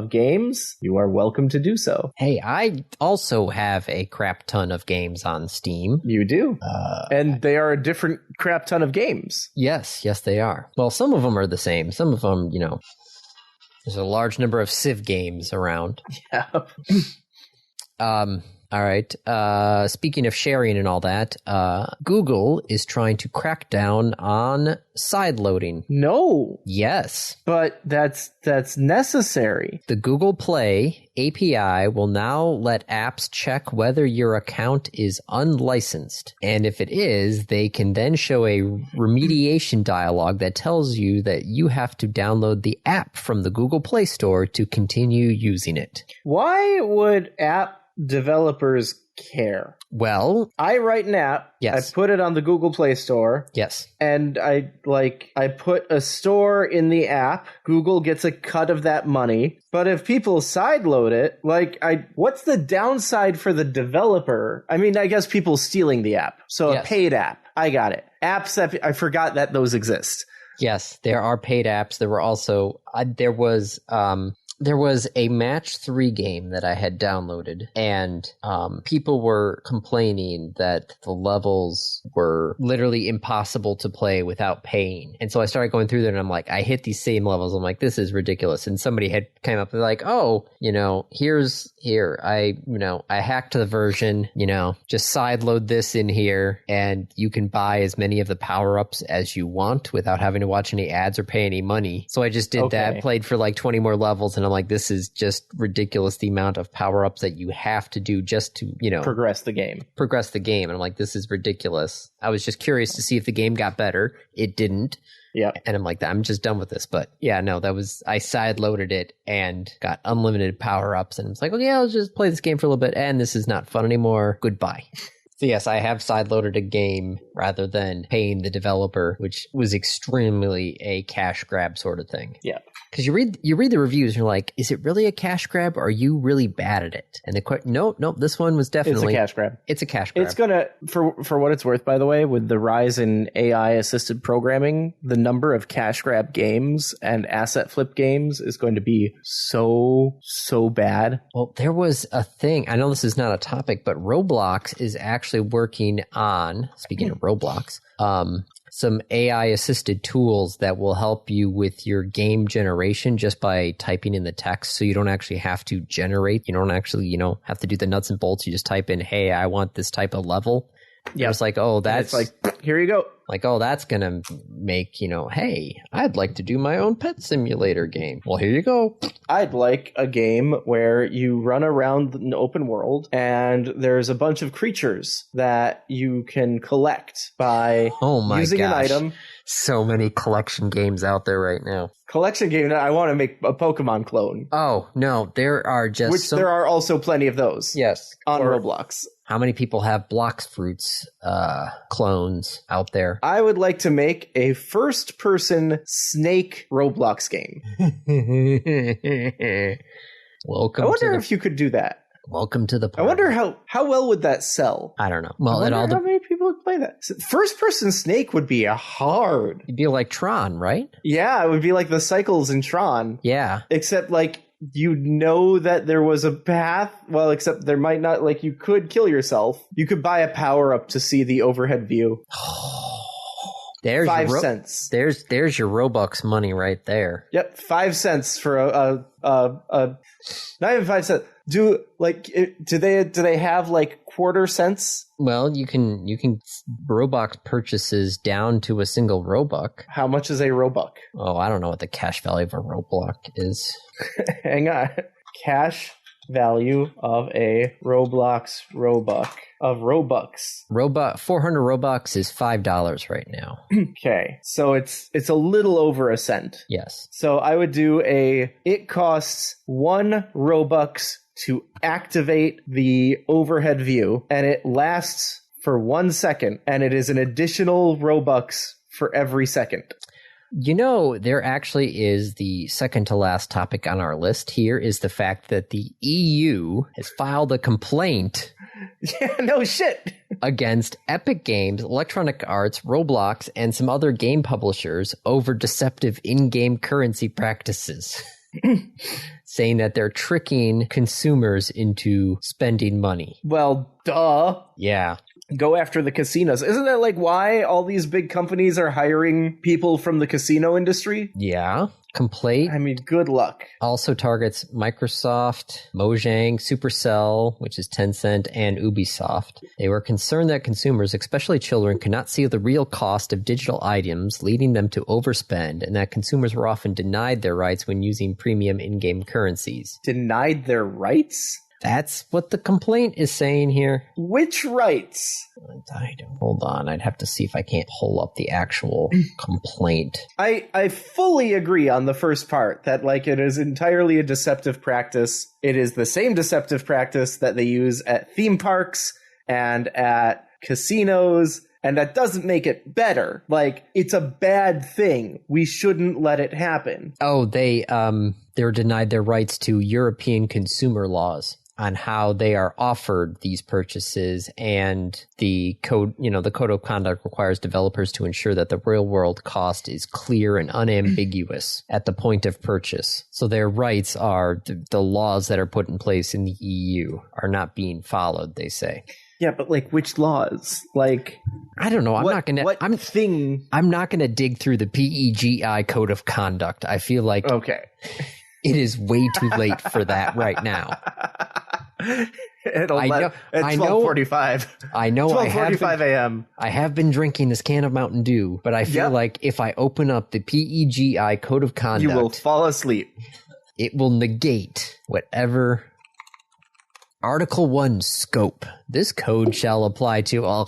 games, you are welcome to do so. Hey, I also have a crap ton of games on Steam. You do? And they are a different crap ton of games. Yes, they are. Well, some of them are the same. Some of them, there's a large number of Civ games around. Yeah. All right. Speaking of sharing and all that, Google is trying to crack down on sideloading. No. Yes. But that's necessary. The Google Play API will now let apps check whether your account is unlicensed. And if it is, they can then show a remediation dialog that tells you that you have to download the app from the Google Play Store to continue using it. Why would app developers care? Well, I write an app. Yes. I put it on the Google Play Store. Yes. And I put a store in the app. Google gets a cut of that money. But if people sideload it, what's the downside for the developer? I mean, I guess people stealing the app. So yes. A paid app. I got it. Apps that I forgot that those exist. Yes, there are paid apps. There were also There was a match 3 game that I had downloaded, and people were complaining that the levels were literally impossible to play without paying. And so I started going through there, and I'm like, I hit these same levels. I'm like, this is ridiculous. And somebody had came up and like, oh, I hacked the version, just sideload this in here, and you can buy as many of the power-ups as you want without having to watch any ads or pay any money. So I just did that, played for like 20 more levels, and I'm like, this is just ridiculous, the amount of power-ups that you have to do just to, progress the game. And I'm like, this is ridiculous. I was just curious to see if the game got better. It didn't. Yeah. And I'm like, I'm just done with this. But yeah, no, I side loaded it and got unlimited power-ups, and it's like, okay, I'll just play this game for a little bit, and this is not fun anymore. Goodbye. So yes, I have side-loaded a game rather than paying the developer, which was extremely a cash grab sort of thing. Yeah. Because you read the reviews and you're like, is it really a cash grab, or are you really bad at it? And nope, this one was definitely... It's a cash grab. It's a cash grab. It's going to, for what it's worth, by the way, with the rise in AI-assisted programming, the number of cash grab games and asset flip games is going to be so bad. Well, there was a thing, I know this is not a topic, but Roblox is actually working on, speaking of Roblox, some AI-assisted tools that will help you with your game generation just by typing in the text. So you don't actually have to generate. You don't actually, have to do the nuts and bolts. You just type in, hey, I want this type of level. Yeah. It's like, oh, that's like, here you go. Like, oh, that's going to make, hey, I'd like to do my own pet simulator game. Well, here you go. I'd like a game where you run around an open world and there's a bunch of creatures that you can collect by using an item. So many collection games out there right now. Collection game, I want to make a Pokemon clone. Oh, no, there are just there are also plenty of those. Yes. On Roblox. How many people have Blox Fruits clones out there? I would like to make a first-person snake Roblox game. Welcome. I wonder if you could do that. Welcome to the party. I wonder how well would that sell? I don't know. Well, how many people would play that? First-person snake would be hard. It'd be like Tron, right? Yeah, it would be like the cycles in Tron. Yeah. Except, that there was a path. Well, except there might not, you could kill yourself. You could buy a power-up to see the overhead view. There's 5 cents. There's your Robux money right there. Yep, 5 cents for a not even 5 cents. Do they have quarter cents? Well, you can Robux purchases down to a single Robux. How much is a Robux? Oh, I don't know what the cash value of a Robux is. Hang on. Cash value of a Roblox Robux. 400 Robux is $5 right now. Okay, so it's a little over a cent. Yes. So I would do it costs 1 Robux to activate the overhead view, and it lasts for 1 second, and it is an additional Robux for every second. There actually is the second to last topic on our list here is the fact that the EU has filed a complaint. Yeah, no shit. Against Epic Games, Electronic Arts, Roblox, and some other game publishers over deceptive in-game currency practices. Saying that they're tricking consumers into spending money. Well, duh. Yeah. Go after the casinos. Isn't that why all these big companies are hiring people from the casino industry? Yeah. Complaint. I mean, good luck. Also targets Microsoft, Mojang, Supercell, which is Tencent, and Ubisoft. They were concerned that consumers, especially children, could not see the real cost of digital items, leading them to overspend, and that consumers were often denied their rights when using premium in-game currencies. Denied their rights? That's what the complaint is saying here. Which rights? Hold on. I'd have to see if I can't pull up the actual complaint. I fully agree on the first part that it is entirely a deceptive practice. It is the same deceptive practice that they use at theme parks and at casinos. And that doesn't make it better. It's a bad thing. We shouldn't let it happen. Oh, they're denied their rights to European consumer laws. on how they are offered these purchases, and the code of conduct requires developers to ensure that the real world cost is clear and unambiguous at the point of purchase. So their rights are the laws that are put in place in the EU are not being followed, they say. Yeah, but like which laws? Like I don't know. I'm not gonna dig through the PEGI code of conduct. I feel like it is way too late for that right now. It's 12:45. I know. 12:45 a.m. I have been drinking this can of Mountain Dew, but I feel like if I open up the PEGI code of conduct, you will fall asleep. It will negate whatever. Article 1 scope. This code shall apply to all.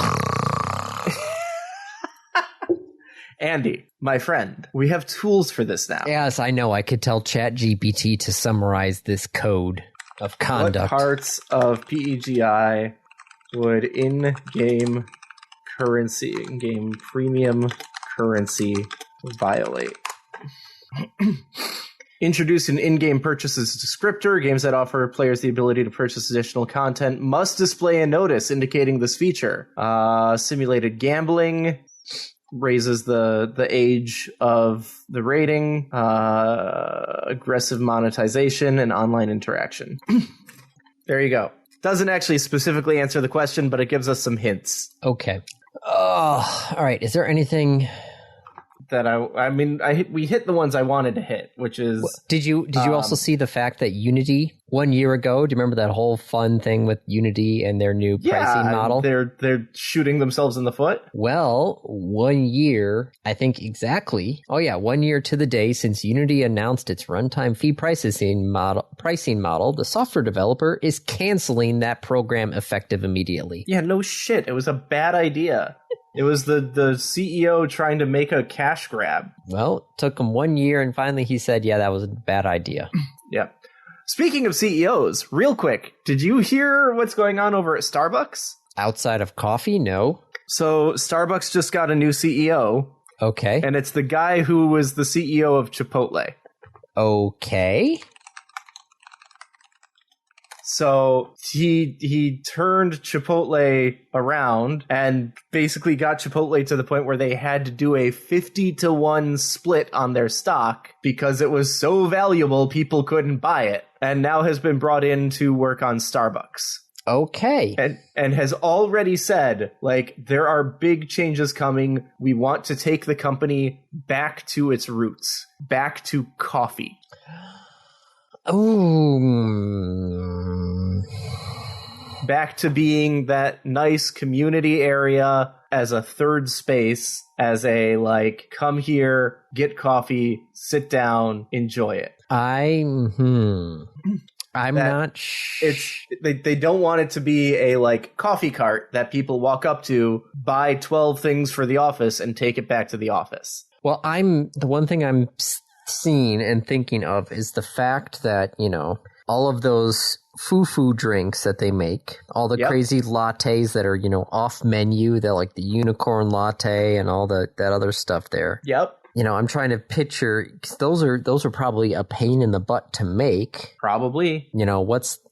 Andy, my friend, we have tools for this now. Yes, I know. I could tell ChatGPT to summarize this code of conduct. What parts of PEGI would in-game premium currency violate? Introduce an in-game purchases descriptor. Games that offer players the ability to purchase additional content must display a notice indicating this feature. Simulated gambling raises the age of the rating. Aggressive monetization and online interaction. There you go. Doesn't actually specifically answer the question, but it gives us some hints. Okay. All right. Is there anything that we hit the ones I wanted to hit, which is... Did you also see the fact that Unity 1 year ago, do you remember that whole fun thing with Unity and their new pricing model? They're shooting themselves in the foot? Well, 1 year, I think exactly. 1 year to the day since Unity announced its runtime fee pricing model, the software developer is canceling that program effective immediately. Yeah, no shit. It was a bad idea. It was the CEO trying to make a cash grab. Well, it took him 1 year, and finally he said, yeah, that was a bad idea. Yeah. Speaking of CEOs, real quick, did you hear what's going on over at Starbucks? Outside of coffee? No. So Starbucks just got a new CEO. Okay. And it's the guy who was the CEO of Chipotle. Okay. So he turned Chipotle around and basically got Chipotle to the point where they had to do a 50-1 split on their stock because it was so valuable people couldn't buy it, and now has been brought in to work on Starbucks. Okay. And has already said, like, there are big changes coming. We want to take the company back to its roots, back to coffee. Ooh. Back to being that nice community area as a third space, as a, like, come here, get coffee, sit down, enjoy it. I'm not they don't want it to be a, like, coffee cart that people walk up to, buy 12 things for the office, and take it back to the office. Well, the one thing I'm seeing and thinking of is the fact that, all of those foo-foo drinks that they make, all the crazy lattes that are, off menu, they're like the unicorn latte and all that other stuff there. Yep. I'm trying to picture, cause those are probably a pain in the butt to make. Probably.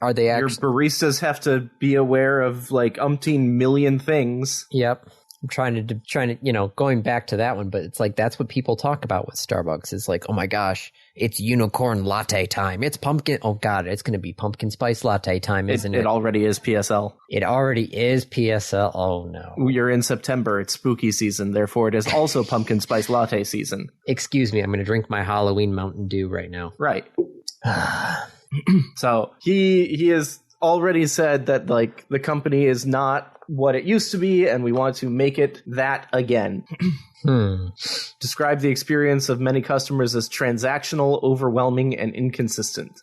Are they actually? Your baristas have to be aware of like umpteen million things. Yep. I'm trying to, going back to that one, but it's like, that's what people talk about with Starbucks. It's like, oh my gosh, it's unicorn latte time. It's pumpkin. Oh God, it's going to be pumpkin spice latte time, isn't it? It already is PSL. It already is PSL. Oh no. You're in September. It's spooky season. Therefore, it is also pumpkin spice latte season. Excuse me. I'm going to drink my Halloween Mountain Dew right now. Right. So he has already said that like the company is not what it used to be, and we want to make it that again. Describe the experience of many customers as transactional, overwhelming, and inconsistent.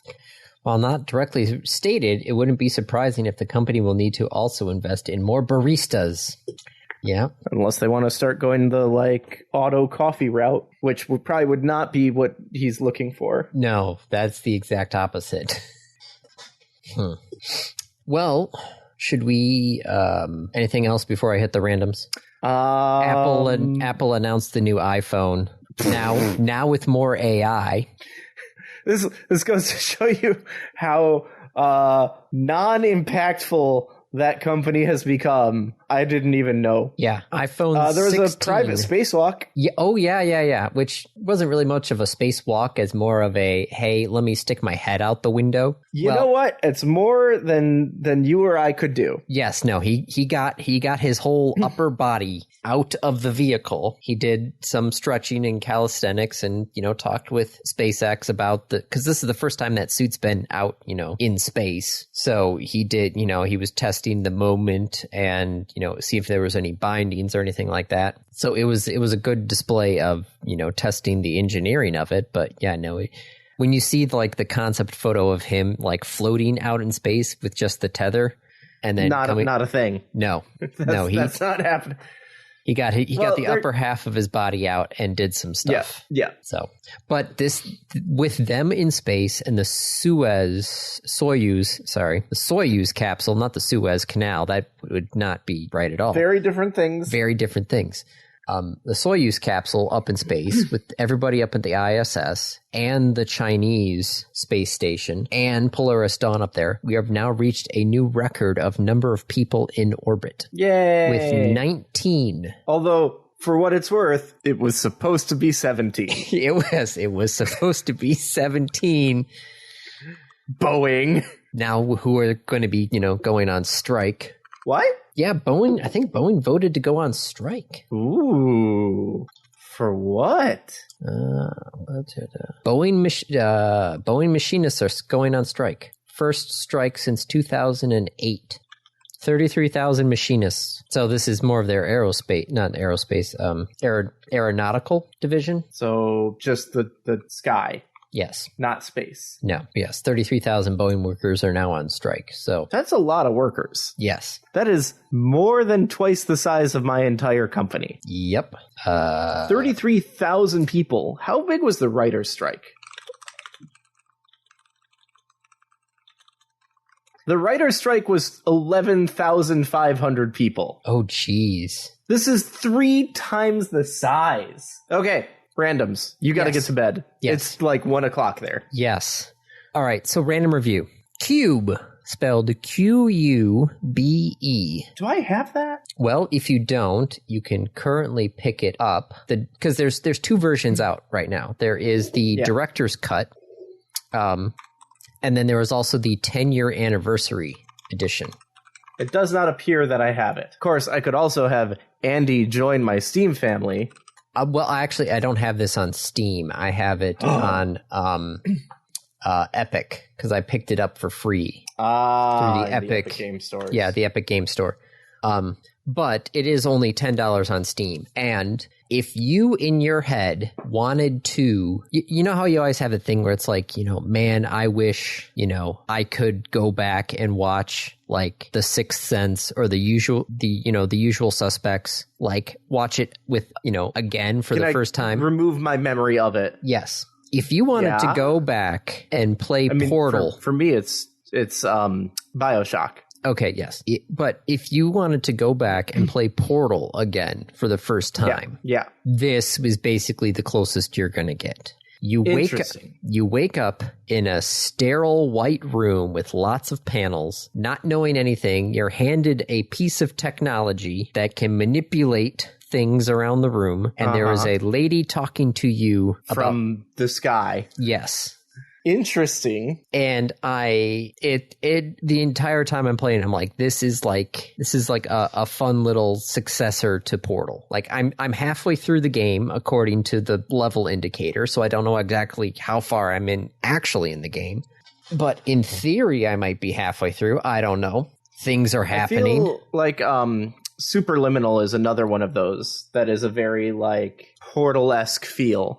While not directly stated, it wouldn't be surprising if the company will need to also invest in more baristas. Yeah. Unless they want to start going the like auto coffee route, which would not be what he's looking for. No, that's the exact opposite. Well, should we anything else before I hit the randoms? Apple announced the new iPhone now with more AI. This goes to show you how non-impactful that company has become, I didn't even know. Yeah, iPhone there was 16. a private spacewalk. Yeah, yeah. Which wasn't really much of a spacewalk, as more of a, hey, let me stick my head out the window. You know what? It's more than you or I could do. Yes, no, he got his whole upper body out of the vehicle. He did some stretching and calisthenics, and talked with SpaceX about because this is the first time that suit's been out, in space. So he did, he was testing the moment and see if there was any bindings or anything like that. So it was a good display of testing the engineering of it. But yeah, no, when you see the concept photo of him floating out in space with just the tether, and then not a thing. No, that's not happening. He got the upper half of his body out and did some stuff. Yeah. So, but this, with them in space and the Soyuz capsule, not the Suez Canal, that would not be right at all. Very different things. Very different things. The Soyuz capsule up in space with everybody up at the ISS and the Chinese space station and Polaris Dawn up there, we have now reached a new record of number of people in orbit. Yay! With 19. Although, for what it's worth, it was supposed to be 17. It was supposed to be 17. Boeing. Now, who are going to be, going on strike? What? Yeah, I think Boeing voted to go on strike. Ooh. For what? Boeing machinists are going on strike. First strike since 2008. 33,000 machinists. So this is more of their aeronautical division. So just the sky. Yes. Not space. No. Yes. 33,000 Boeing workers are now on strike. So that's a lot of workers. Yes. That is more than twice the size of my entire company. Yep. 33,000 people. How big was the writer's strike? The writer's strike was 11,500 people. Oh, jeez. This is 3 times the size. Okay. Randoms. You got to get to bed. Yes. It's 1 o'clock there. Yes. All right. So random review. Q.U.B.E, spelled Q.U.B.E. Do I have that? Well, if you don't, you can currently pick it up. Because there's 2 versions out right now. There is the director's cut. And then there is also the 10-year anniversary edition. It does not appear that I have it. Of course, I could also have Andy join my Steam family. Well, actually, I don't have this on Steam. I have it on Epic because I picked it up for free through the Epic Game Store. Yeah, the Epic Game Store. But it is only $10 on Steam. And if you in your head wanted to, you know how you always have a thing where it's man, I wish, I could go back and watch The Sixth Sense or the usual suspects, watch it with, again for the first time. Remove my memory of it. Yes. If you wanted to go back and play Portal. For me, it's BioShock. Okay, yes. But if you wanted to go back and play Portal again for the first time, this was basically the closest you're going to get. You wake up in a sterile white room with lots of panels, not knowing anything. You're handed a piece of technology that can manipulate things around the room, and there is a lady talking to you from the sky. Yes. Interesting. And the entire time I'm playing, I'm like, this is like a fun little successor to Portal. I'm halfway through the game according to the level indicator, so I don't know exactly how far I'm actually in the game. But in theory, I might be halfway through. I don't know. Things are happening. I feel like Superliminal is another one of those that is a very Portal-esque feel.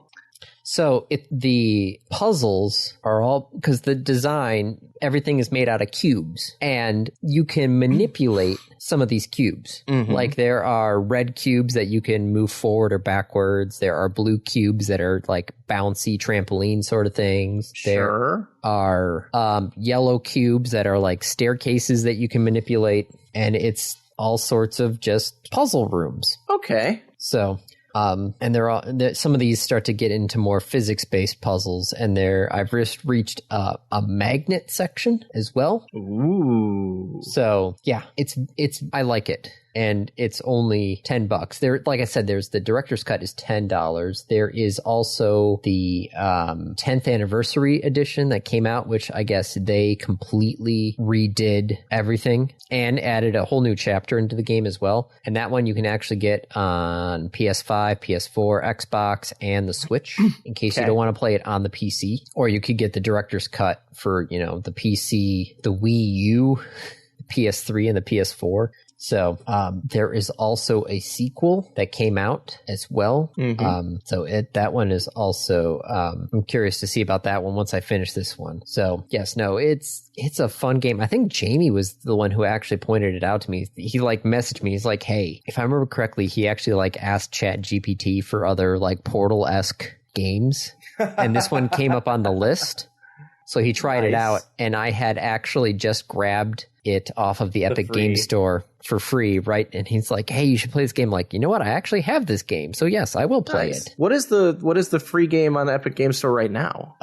So the puzzles are all, because the design, everything is made out of cubes, and you can manipulate some of these cubes. Mm-hmm. There are red cubes that you can move forward or backwards. There are blue cubes that are bouncy trampoline sort of things. Sure. There are yellow cubes that are staircases that you can manipulate, and it's all sorts of just puzzle rooms. Okay. So And some of these start to get into more physics-based puzzles, and I've just reached a magnet section as well. Ooh. So yeah, I like it. And it's only $10. There, like I said, there's the director's cut is $10. There is also the 10th anniversary edition that came out, which I guess they completely redid everything and added a whole new chapter into the game as well. And that one you can actually get on PS5, PS4, Xbox, and the Switch in case you don't want to play it on the PC. Or you could get the director's cut for, the PC, the Wii U, the PS3, and the PS4. So there is also a sequel that came out as well. Mm-hmm. That one is also I'm curious to see about that one once I finish this one. So yes, no, it's a fun game. I think Jamie was the one who actually pointed it out to me. He messaged me. He's like, hey, if I remember correctly, he actually asked ChatGPT for other Portal-esque games, and this one came up on the list. So he tried it out, and I had actually just grabbed it off of the Epic Game Store for free, right? And he's like, hey, you should play this game. Like, you know what? I actually have this game. So yes, I will play it. What is the free game on the Epic Game Store right now?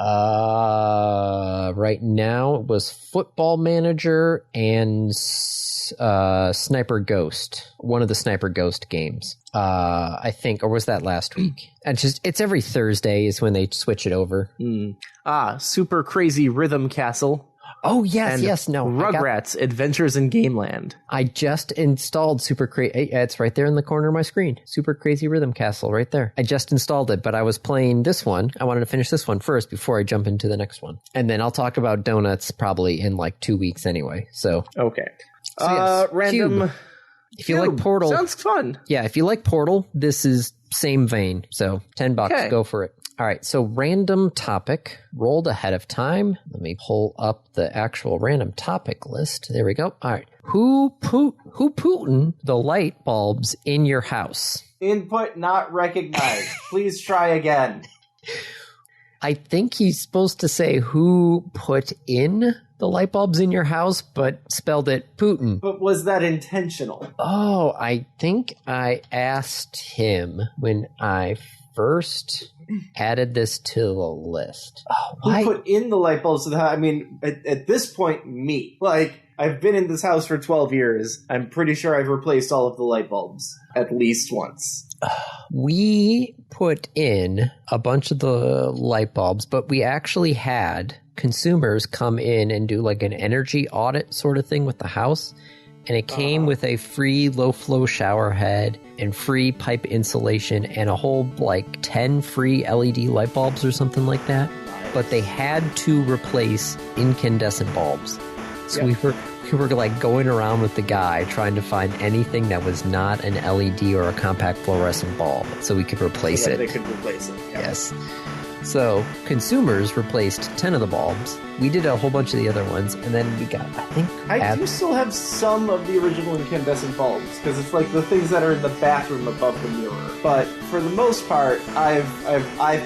Right now it was Football Manager and Sniper Ghost. One of the Sniper Ghost games. I think, or was that last week? And it's every Thursday is when they switch it over. Super Crazy Rhythm Castle. Oh, yes. No, Rugrats Adventures in Gameland. I just installed Super Crazy. It's right there in the corner of my screen. Super Crazy Rhythm Castle right there. I just installed it, but I was playing this one. I wanted to finish this one first before I jump into the next one. And then I'll talk about donuts probably in 2 weeks anyway. So okay. Yes, random. Q.U.B.E. If you like Portal. Sounds fun. Yeah, if you like Portal, this is same vein. So $10, go for it. All right, so random topic rolled ahead of time. Let me pull up the actual random topic list. There we go. All right. Who Putin the light bulbs in your house? Input not recognized. Please try again. I think he's supposed to say who put in the light bulbs in your house, but spelled it Putin. But was that intentional? Oh, I think I asked him when I first added this to the list. Oh, why? Who put in the light bulbs? At this point, me. I've been in this house for 12 years. I'm pretty sure I've replaced all of the light bulbs at least once. We put in a bunch of the light bulbs, but we actually had consumers come in and do an energy audit sort of thing with the house. And it came with a free low-flow shower head and free pipe insulation and a whole 10 free LED light bulbs or something like that. But they had to replace incandescent bulbs. So we were going around with the guy trying to find anything that was not an LED or a compact fluorescent bulb so we could replace it. They could replace it. Yeah. Yes. So consumers replaced 10 of the bulbs. We did a whole bunch of the other ones, and then we got, I do still have some of the original incandescent bulbs, because it's the things that are in the bathroom above the mirror. But for the most part, I've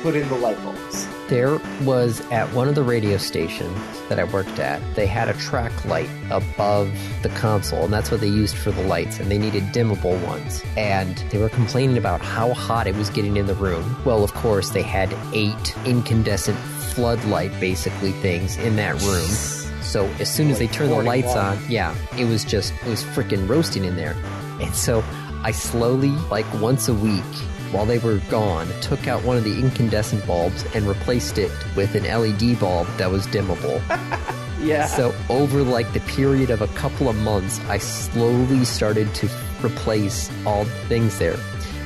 put in the light bulbs. There was, at one of the radio stations that I worked at, they had a track light above the console, and that's what they used for the lights, and they needed dimmable ones. And they were complaining about how hot it was getting in the room. Well, of course, they had 8 incandescent floodlight, basically, things in that room. So as soon as they turned the lights on, it was freaking roasting in there. And so I slowly, once a week, while they were gone, took out one of the incandescent bulbs and replaced it with an LED bulb that was dimmable. Yeah. So over the period of a couple of months, I slowly started to replace all the things there.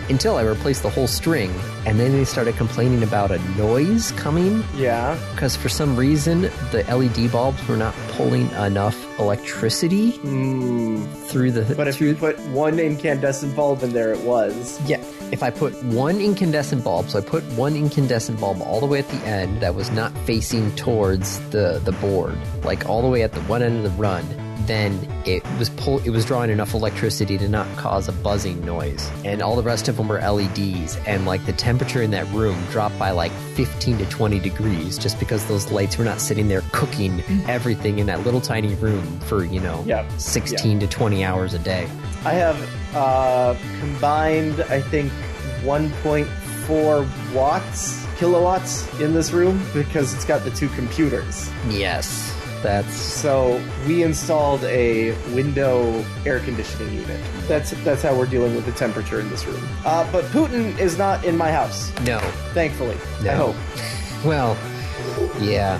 Until I replaced the whole string, and then they started complaining about a noise coming. Yeah. Because for some reason, the LED bulbs were not pulling enough electricity through the... But if you put one incandescent bulb in there, it was. Yeah. If I put one incandescent bulb, so I put one incandescent bulb all the way at the end that was not facing towards the board, all the way at the one end of the run, then it was drawing enough electricity to not cause a buzzing noise. And all the rest of them were LEDs, and the temperature in that room dropped by 15 to 20 degrees just because those lights were not sitting there cooking everything in that little tiny room for 16 to 20 hours a day. I have combined, I think, 1.4 kilowatts in this room because it's got the 2 computers. Yes, that's... So we installed a window air conditioning unit. That's how we're dealing with the temperature in this room. But Putin is not in my house. No. Thankfully. No. I hope. Well, yeah.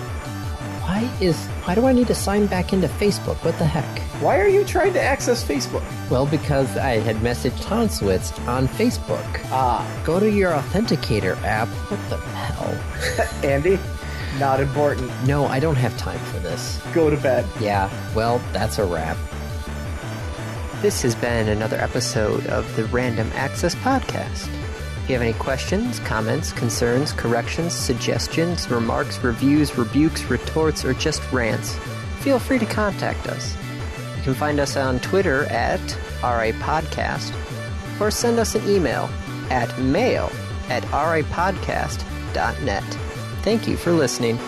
Why do I need to sign back into Facebook? What the heck? Why are you trying to access Facebook? Well, because I had messaged Tonswitz on Facebook. Go to your authenticator app. What the hell? Andy, not important. No, I don't have time for this. Go to bed. Yeah, well, that's a wrap. This has been another episode of the Random Access Podcast. If you have any questions, comments, concerns, corrections, suggestions, remarks, reviews, rebukes, retorts, or just rants, feel free to contact us. You can find us on Twitter at RAPodcast, or send us an email at mail@rapodcast.net. Thank you for listening.